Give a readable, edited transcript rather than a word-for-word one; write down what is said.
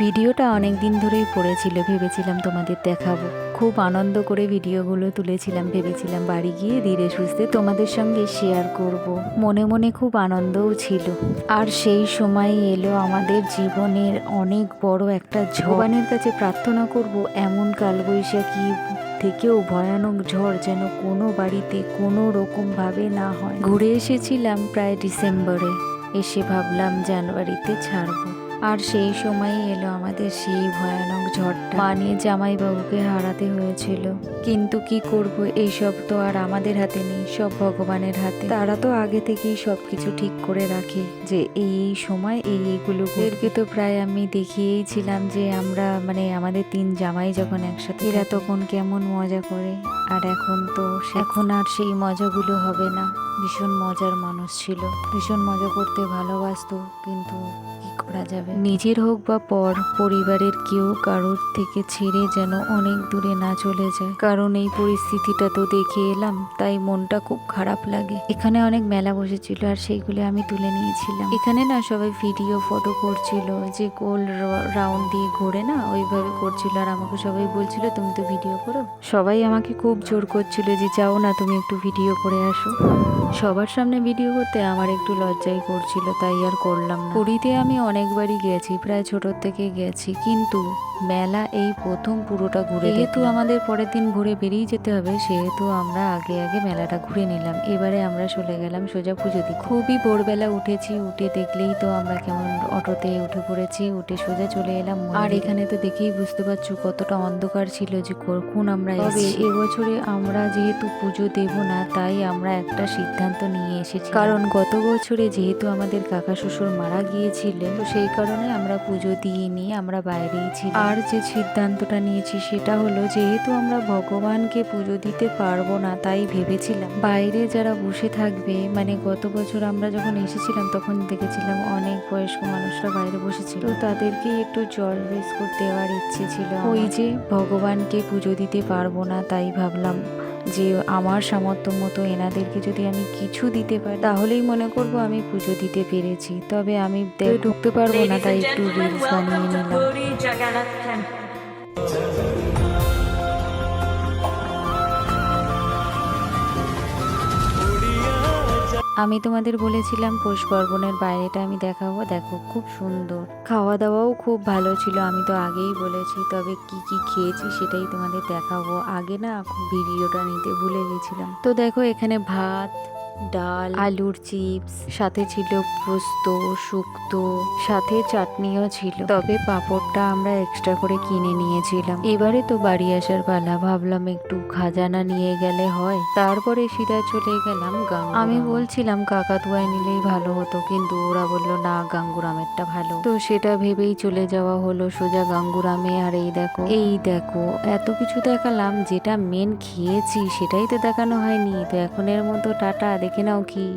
ভিডিওটা অনেক দিন ধরেই পড়েছিল, ভেবেছিলাম তোমাদের দেখাবো। খুব আনন্দ করে ভিডিওগুলো তুলেছিলাম, ভেবেছিলাম বাড়ি গিয়ে ধীরে সুস্থে তোমাদের সঙ্গে শেয়ার করব। মনে মনে খুব আনন্দও ছিল। আর সেই সময় এলো আমাদের জীবনের অনেক বড় একটা ভগবানের কাছে প্রার্থনা করব এমন কালবৈশাখী থেকেও ভয়ানক ঝড় যেন কোনো বাড়িতে কোনো রকমভাবে না হয়। ঘুরে এসেছিলাম প্রায় ডিসেম্বরে, এসে ভাবলাম জানুয়ারিতে ছাড়বো। আর সেই সময় এলো আমাদের সেই ভয়ানক ঝড়টা। মানে জামাইবাবুকে হারাতে হয়েছিল। কিন্তু কি করব, এইসব তো আর আমাদের হাতে নেই, সব ভগবানের হাতে। তারা তো আগে থেকেই সবকিছু ঠিক করে রাখে যে এই সময় এইগুলো। এদেরকে তো প্রায় আমি দেখিয়েইছিলাম যে আমরা মানে আমাদের 3 জামাই যখন একসাথে, এরা তখন কেমন মজা করে। আর এখন আর সেই মজাগুলো হবে না। ভীষণ মজার মানুষ ছিল, ভীষণ মজা করতে ভালোবাসতো। কিন্তু কি করা যাবে, নিজের হোক বা পর, পরিবারের কেউ কারোর থেকে ছেড়ে যেন অনেক দূরে না চলে যায়। কারণ এই পরিস্থিতিটা তো দেখে এলাম, তাই মনটা খুব খারাপ লাগে। এখানে অনেক মেলা বসেছিল আর সেইগুলো আমি তুলে নিয়েছিলাম। এখানে না সবাই ভিডিও ফটো করছিল, যে গোল রাউন্ড দিয়ে ঘোরে না, ওইভাবে করছিল। আর আমাকে সবাই বলছিল তুমি তো ভিডিও করো। সবাই আমাকে খুব জোর করছিল যে যাও না, তুমি একটু ভিডিও করে আসো। সবার সামনে ভিডিও করতে আমার একটু লজ্জাই করছিল, তাই আর করলাম না। পুরীতে আমি অনেকবারই গেছি, প্রায় ছোট থেকে গেছি, কিন্তু মেলা এই প্রথম পুরোটা ঘুরে। যেহেতু আমাদের পরের দিন ভোরে বেরিয়ে যেতে হবে, সেহেতু আমরা আগে আগে মেলাটা ঘুরে নিলাম। এবারে আমরা চলে গেলাম সোজা পুজো দিতে। খুবই ভোরবেলা উঠেছি, উঠে দেখলেই তো আমরা কেমন অটোতে উঠে পড়েছি, উঠে সোজা চলে এলাম। আর এখানে তো দেখেই বুঝতে পারছো কতটা অন্ধকার ছিল, যে কখন আমরা এসেছি। এবছরে আমরা যেহেতু পুজো দেব না, তাই আমরা একটা সিদ্ধান্ত নিয়ে এসেছি। কারণ গত বছরে যেহেতু আমাদের কাকা শ্বশুর মারা গিয়েছিলেন, তো সেই কারণে আমরা পুজো দিইনি, আমরা বাইরেই ছিলাম। আর যে সিদ্ধান্তটা নিয়েছি সেটা হলো, যেহেতু আমরা ভগবানকে পুজো দিতে পারবো না, তাই ভেবেছিলাম বাইরে যারা বসে থাকবে, মানে গত বছর আমরা যখন এসেছিলাম তখন দেখেছিলাম অনেক বয়স্ক মানুষরা বাইরে বসেছিল, তো তাদেরকে একটু জল বিস্কুট দেওয়ার ইচ্ছে ছিল। ওই যে ভগবানকে পুজো দিতে পারবো না, তাই ভাবলাম যে আমার সামর্থ্য মতো এনাদেরকে যদি আমি কিছু দিতে পারি, তাহলেই মনে করব আমি পুজো দিতে পেরেছি। তবে আমি ঢুকতে পারবো না, তাই একটু রিলস বানিয়ে নিলাম। আমি তোমাদের বলেছিলাম পৌষ পার্বণের বাইরেটা আমি দেখাবো, দেখো খুব সুন্দর। খাওয়া দাওয়াও খুব ভালো ছিল, আমি তো আগেই বলেছি। তবে কি কি খেয়েছি সেটাই তোমাদের দেখাবো। আগে না ভিডিওটা নিতে ভুলে গেছিলাম। তো দেখো এখানে ভাত, ডাল, আলুর চিপস, সাথে ছিল পোস্ত, শুক্তো, সাথে চাটনিও ছিল। তবে পাঁপড়টা আমরা এক্সট্রা করে কিনে নিয়েছিলাম। এবারে তো বাড়ি আসার পালা, ভাবলাম একটু খাজানা নিয়ে গেলে হয়। তারপরে সিধা চলে গেলাম গাঙ্গুরাম। আমি বলছিলাম কাকাতুয়ায় নিলেই ভালো হতো, কিন্তু ওরা বললো না, গাঙ্গুরামেরটা ভালো। তো সেটা ভেবেই চলে যাওয়া হলো সোজা গাঙ্গুরামে। আর এই দেখো এত কিছু দেখালাম, যেটা মেন খেয়েছি সেটাই তো দেখানো হয়নি। তো এখন এর মতো টাটা, দেখে নাও কি